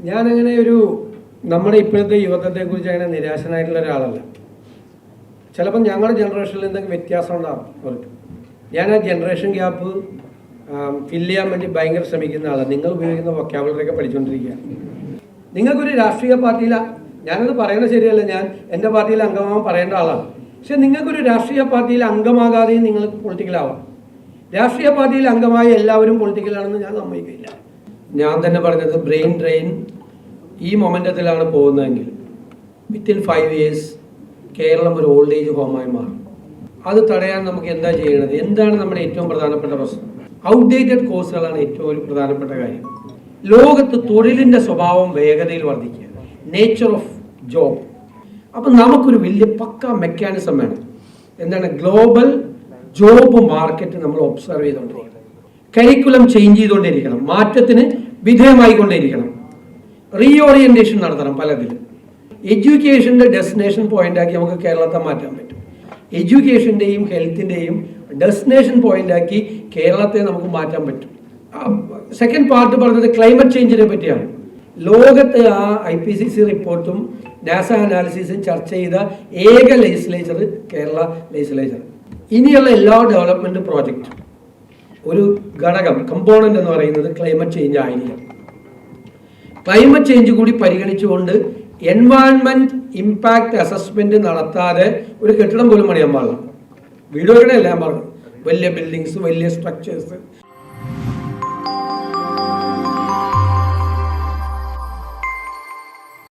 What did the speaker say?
ഞാനങ്ങനെ നമ്മുടെ ഇപ്പോഴത്തെ യുവത്വത്തെക്കുറിച്ച് അങ്ങനെ നിരാശനായിട്ടുള്ള ഒരാളല്ല. ചിലപ്പോൾ ഞങ്ങളുടെ ജനറേഷനിൽ എന്തെങ്കിലും വ്യത്യാസം ഉണ്ടാകും അവർക്ക്. ഞാൻ ആ ജനറേഷൻ ഗ്യാപ്പ് ഫില്ല് ചെയ്യാൻ വേണ്ടി ഭയങ്കര ശ്രമിക്കുന്ന ആളാണ്. നിങ്ങൾ ഉപയോഗിക്കുന്ന വൊക്കാബുലറിയൊക്കെ പഠിച്ചുകൊണ്ടിരിക്കുക. നിങ്ങൾക്കൊരു രാഷ്ട്രീയ പാർട്ടിയിൽ, ഞാനത് പറയുന്നത് ശരിയല്ല, ഞാൻ എൻ്റെ പാർട്ടിയിൽ അംഗമാകാൻ പറയേണ്ട ആളാണ്. പക്ഷെ നിങ്ങൾക്കൊരു രാഷ്ട്രീയ പാർട്ടിയിൽ അംഗമാകാതെയും നിങ്ങൾക്ക് പൊളിറ്റിക്കലാവാം. രാഷ്ട്രീയ പാർട്ടിയിൽ അംഗമായ എല്ലാവരും പൊളിറ്റിക്കലാണെന്ന് ഞാൻ സമ്മതിക്കില്ല. ഞാൻ തന്നെ പറഞ്ഞത് ബ്രെയിൻ ഡ്രെയിൻ ഈ മൊമെൻറ്റത്തിലാണ് പോകുന്നതെങ്കിൽ വിത്തിൻ 5 years കേരളം ഒരു ഓൾഡ് ഏജ് ഹോമായി മാറും. അത് തടയാൻ നമുക്ക് എന്താ ചെയ്യേണ്ടത്? എന്താണ് നമ്മുടെ ഏറ്റവും പ്രധാനപ്പെട്ട പ്രശ്നം? ഔട്ട്ഡേറ്റഡ് കോഴ്സുകളാണ് ഏറ്റവും പ്രധാനപ്പെട്ട കാര്യം. ലോകത്ത് തൊഴിലിൻ്റെ സ്വഭാവം വേഗതയിൽ വർദ്ധിക്കുക, നേച്ചർ ഓഫ് ജോബ്. അപ്പം നമുക്കൊരു വലിയ പക്ക മെക്കാനിസം വേണം. എന്താണ്? ഗ്ലോബൽ ജോബ് മാർക്കറ്റ് നമ്മൾ ഒബ്സർവ് ചെയ്തുകൊണ്ടിരിക്കണം. കരിക്കുലം ചേഞ്ച് ചെയ്തുകൊണ്ടിരിക്കണം, മാറ്റത്തിന് വിധേയമായിക്കൊണ്ടിരിക്കണം, റീഓറിയന്റേഷൻ നടത്തണം പലതിലും. എഡ്യൂക്കേഷൻ്റെ ഡെസ്റ്റിനേഷൻ പോയിന്റാക്കി നമുക്ക് കേരളത്തെ മാറ്റാൻ പറ്റും. എഡ്യൂക്കേഷൻ്റെയും ഹെൽത്തിൻ്റെയും ഡെസ്റ്റിനേഷൻ പോയിന്റാക്കി കേരളത്തെ നമുക്ക് മാറ്റാൻ പറ്റും. സെക്കൻഡ് പാർട്ട് പറഞ്ഞത് ക്ലൈമറ്റ് ചേഞ്ചിനെ പറ്റിയാണ്. ലോകത്ത് ആ IPCC റിപ്പോർട്ടും നാസ അനാലിസിസും ചർച്ച ചെയ്ത ഏക ലെജിസ്ലേച്ചർ കേരള ലെജിസ്ലേച്ചർ. ഇനിയുള്ള എല്ലാ ഡെവലപ്മെൻറ്റ് പ്രോജക്റ്റും ഒരു ഘടകം, കമ്പോണൻ്റ് എന്ന് പറയുന്നത് ക്ലൈമറ്റ് ചേഞ്ച് ആയിരിക്കും. ക്ലൈമറ്റ് ചേഞ്ച് കൂടി പരിഗണിച്ചുകൊണ്ട് എൻവയൺമെന്റ് ഇമ്പാക്ട് അസസ്മെന്റ് നടത്താതെ ഒരു കെട്ടിടം പോലും പണിയാൻ പാടില്ല. വീട് വെക്കണമല്ല ഞാൻ പറഞ്ഞു, വലിയ ബിൽഡിങ്സ്, വലിയ സ്ട്രക്ചേഴ്സ്.